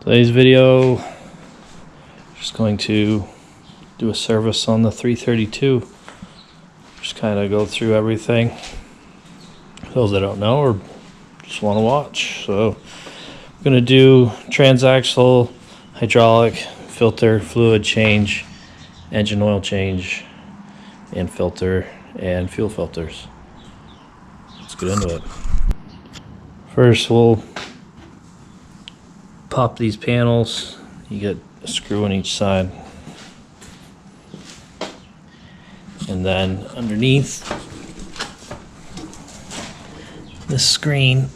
Today's video, just going to do a service on the 332. Just kind of go through everything. Those that don't know or just want to watch. So I'm going to do transaxle, hydraulic, filter, fluid change, engine oil change, and filter and fuel filters. Let's get into it. First we'll pop these panels. You get a screw on each side, and then underneath this screen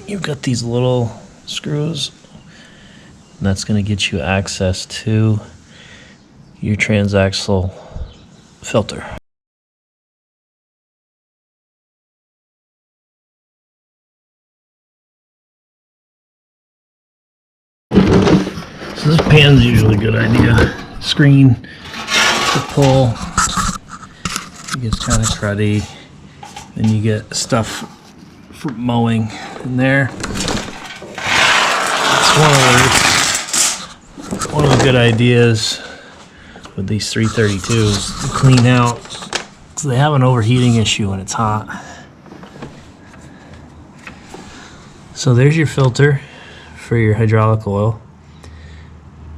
you've got these little screws, and that's going to get you access to your transaxle filter. So this pan's usually a good idea. Screen to pull. It gets kind of cruddy. Then you get stuff for mowing in there. It's one of the good ideas with these 332s to clean out, because they have an overheating issue when it's hot. So there's your filter for your hydraulic oil.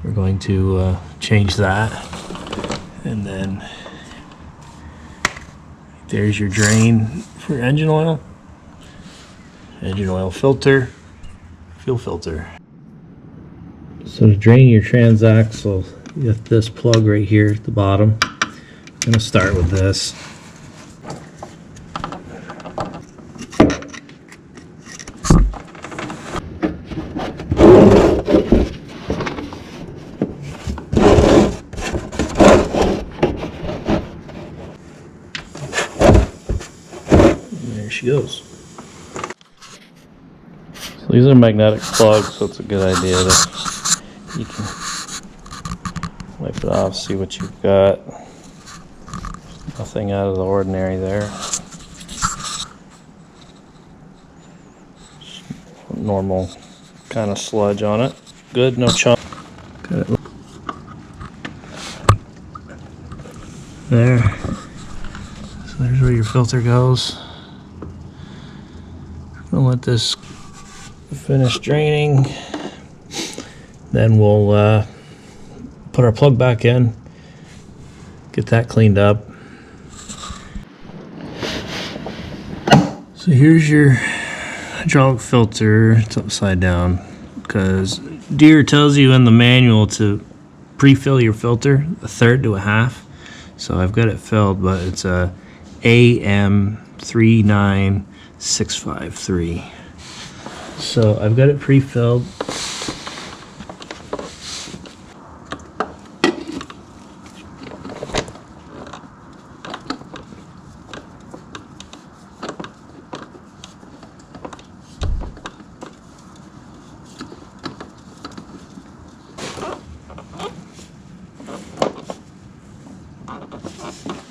We're going to change that, and then there's your drain for engine oil filter, fuel filter. So to drain your transaxle, you got this plug right here at the bottom. I'm going to start with this. There she goes. So these are magnetic plugs, so it's a good idea that you can wipe it off, see what you've got. Nothing out of the ordinary there. Normal kind of sludge on it. Good, no chunk. Good. There. So there's where your filter goes. We'll let this finish draining. Then we'll put our plug back in, get that cleaned up. So here's your hydraulic filter. It's upside down because Deere tells you in the manual to pre-fill your filter a third to a half. So I've got it filled, but it's a AM39653. So I've got it pre-filled.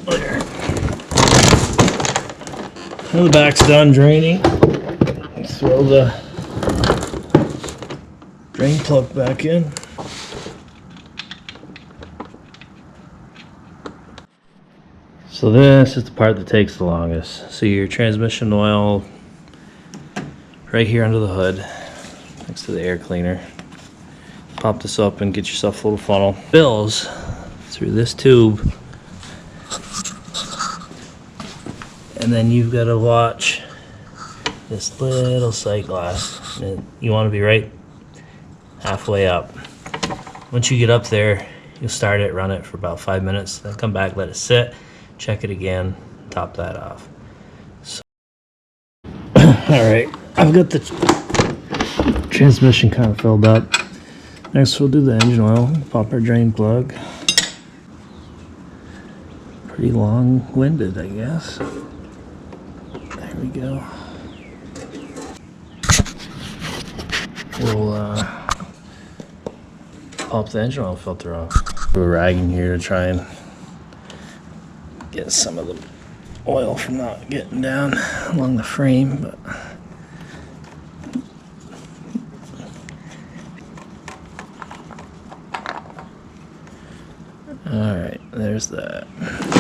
There. Now the back's done draining. Let's throw the drain plug back in. So this is the part that takes the longest. So your transmission oil right here under the hood, next to the air cleaner. Pop this up and get yourself a little funnel. Fills through this tube. And then you've got to watch this little sight glass. And you want to be right halfway up. Once you get up there, you'll start it, run it for about 5 minutes, then come back, let it sit, check it again, top that off. So, alright, I've got the transmission kind of filled up. Next we'll do the engine oil, pop our drain plug. Pretty long-winded, I guess. There we go. We'll pop the engine oil filter off. We're ragging here to try and get some of the oil from not getting down along the frame, but is that?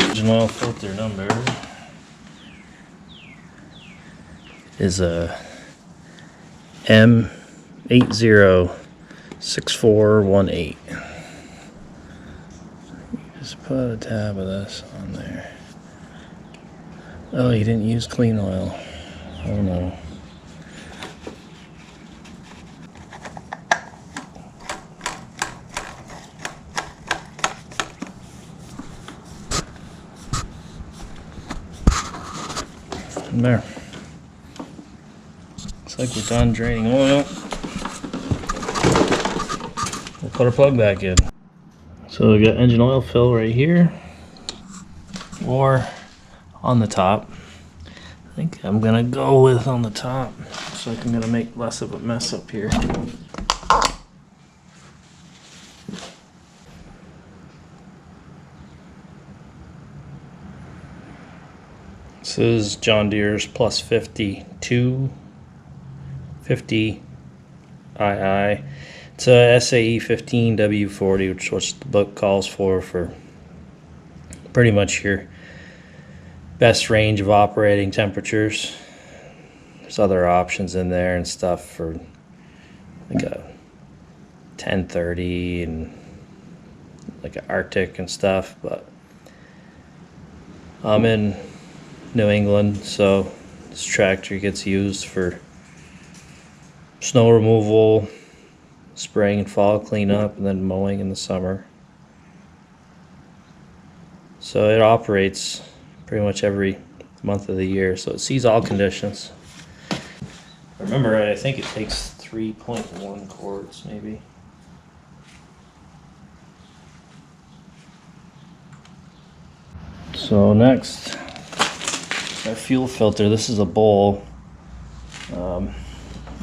Engine oil filter number is a M806418. Just put a tab of this on there. Oh, you didn't use clean oil. Oh no. And there. Looks like we're done draining oil. We'll put our plug back in. So we got engine oil fill right here, or on the top. I think I'm gonna go with on the top, so I'm gonna make less of a mess up here. This is John Deere's plus 5250 II. It's a SAE 15W40, which the book calls for pretty much your best range of operating temperatures. There's other options in there and stuff for like a 1030 and like an Arctic and stuff, but I'm in New England, so this tractor gets used for snow removal, spring and fall cleanup, and then mowing in the summer. So it operates pretty much every month of the year, so it sees all conditions. If I remember right, I think it takes 3.1 quarts maybe. So next, our fuel filter. This is a bowl.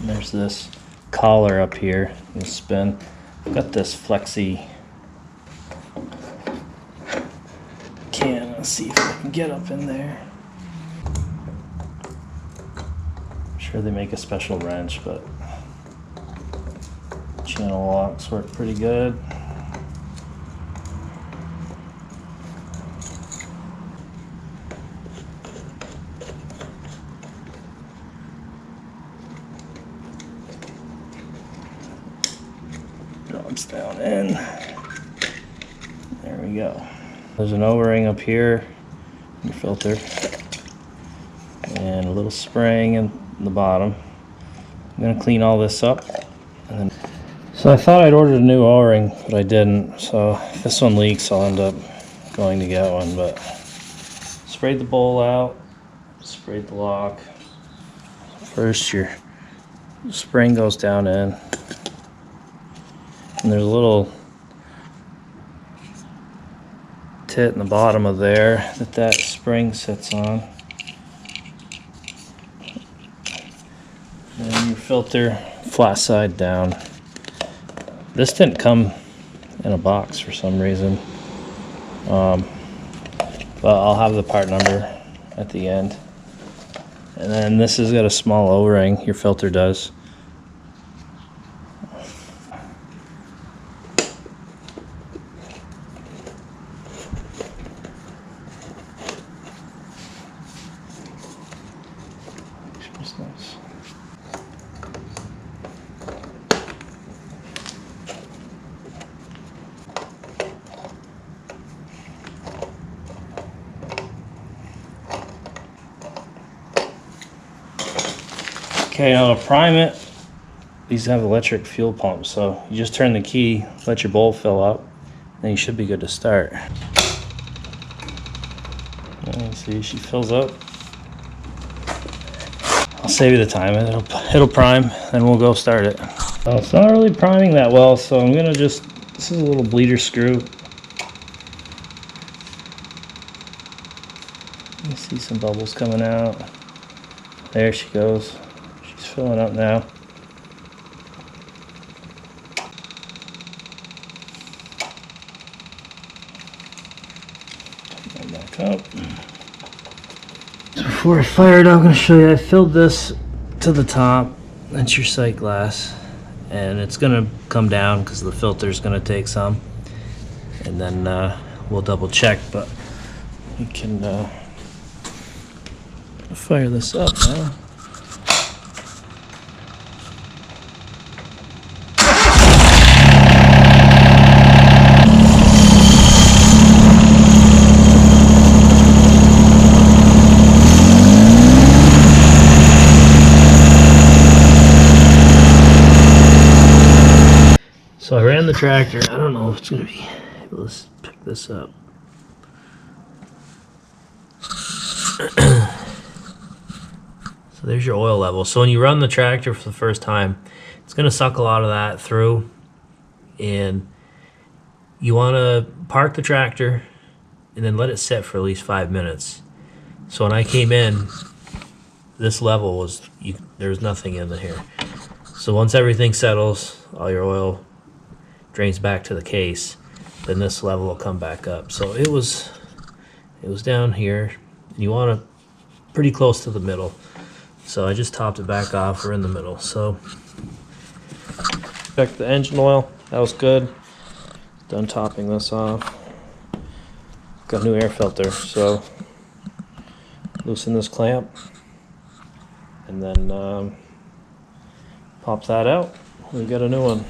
There's this collar up here. You spin. I've got this flexi can. Let's see if I can get up in there. I'm sure they make a special wrench, but channel locks work pretty good. Drops down in. There we go. There's an O-ring up here, your filter, and a little spring in the bottom. I'm gonna clean all this up. And then, so I thought I'd ordered a new O-ring, but I didn't. So if this one leaks, I'll end up going to get one. But sprayed the bowl out, sprayed the lock. First, your spring goes down in. And there's a little tit in the bottom of there that spring sits on. And your filter flat side down. This didn't come in a box for some reason. But I'll have the part number at the end. And then this has got a small O-ring, your filter does. Nice. Okay, now to prime it, these have electric fuel pumps, so you just turn the key, let your bowl fill up, then you should be good to start. You see, she fills up. I'll save you the time. It'll prime, and we'll go start it. It's not really priming that well, so I'm gonna this is a little bleeder screw. You see some bubbles coming out. There she goes. She's filling up now. Turn that back up. Before I fire it up, I'm going to show you I filled this to the top. That's your sight glass, and it's going to come down because the filter is going to take some, and then we'll double check, but we can fire this up now. So I ran the tractor. I don't know if it's going to be able to pick this up. So there's your oil level. So when you run the tractor for the first time, it's going to suck a lot of that through. And you want to park the tractor and then let it sit for at least 5 minutes. So when I came in, this level was, there's nothing in here. So once everything settles, all your oil drains back to the case, then this level will come back up. So it was down here, and you want it pretty close to the middle. So I just topped it back off. We're in the middle. So check the engine oil. That was good. Done topping this off. Got a new air filter. So loosen this clamp, and then pop that out. We got a new one.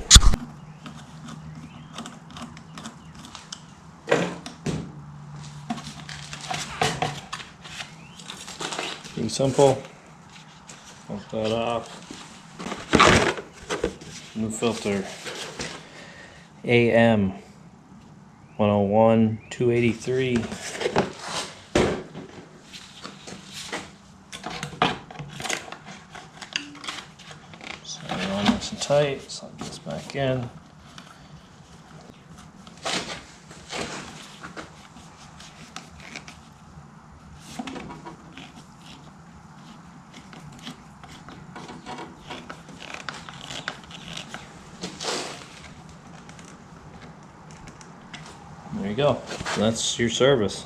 Pretty simple. Pop that off. New filter. AM 101 283. So on nice and tight. Slide this back in. There you go. That's your service.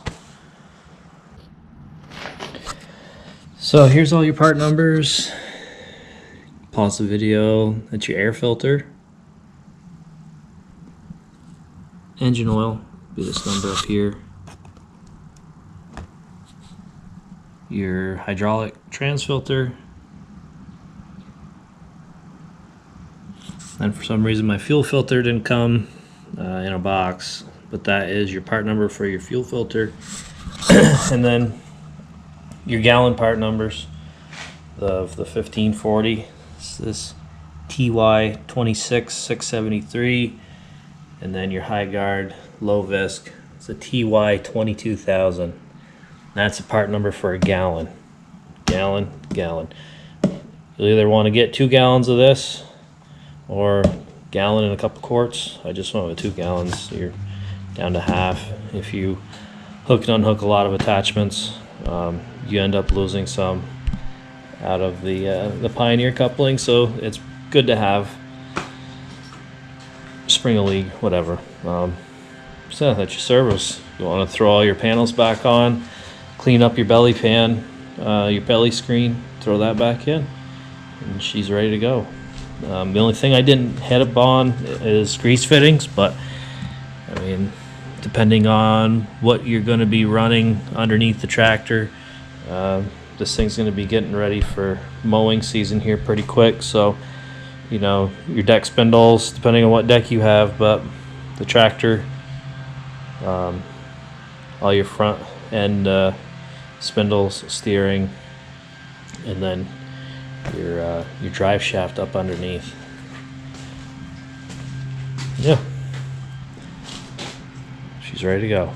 So here's all your part numbers. Pause the video. That's your air filter. Engine oil. Be this number up here. Your hydraulic trans filter. And for some reason my fuel filter didn't come in a box. But that is your part number for your fuel filter. And then your gallon part numbers of the 1540. It's this TY 26673, and then your HY-GARD low visc. It's a TY 22000. That's a part number for a gallon. Gallon. You'll either want to get 2 gallons of this or gallon and a couple quarts. I just went with 2 gallons. You're down to half. If you hook and unhook a lot of attachments, you end up losing some out of the Pioneer coupling, so it's good to have. Spring a leak, whatever. So that's your service. You want to throw all your panels back on, clean up your belly pan, your belly screen, throw that back in, and she's ready to go. The only thing I didn't hit up on is grease fittings, but I mean, depending on what you're going to be running underneath the tractor, this thing's going to be getting ready for mowing season here pretty quick. So, you know, your deck spindles, depending on what deck you have, but the tractor, all your front end spindles, steering, and then your drive shaft up underneath. Yeah. She's ready to go.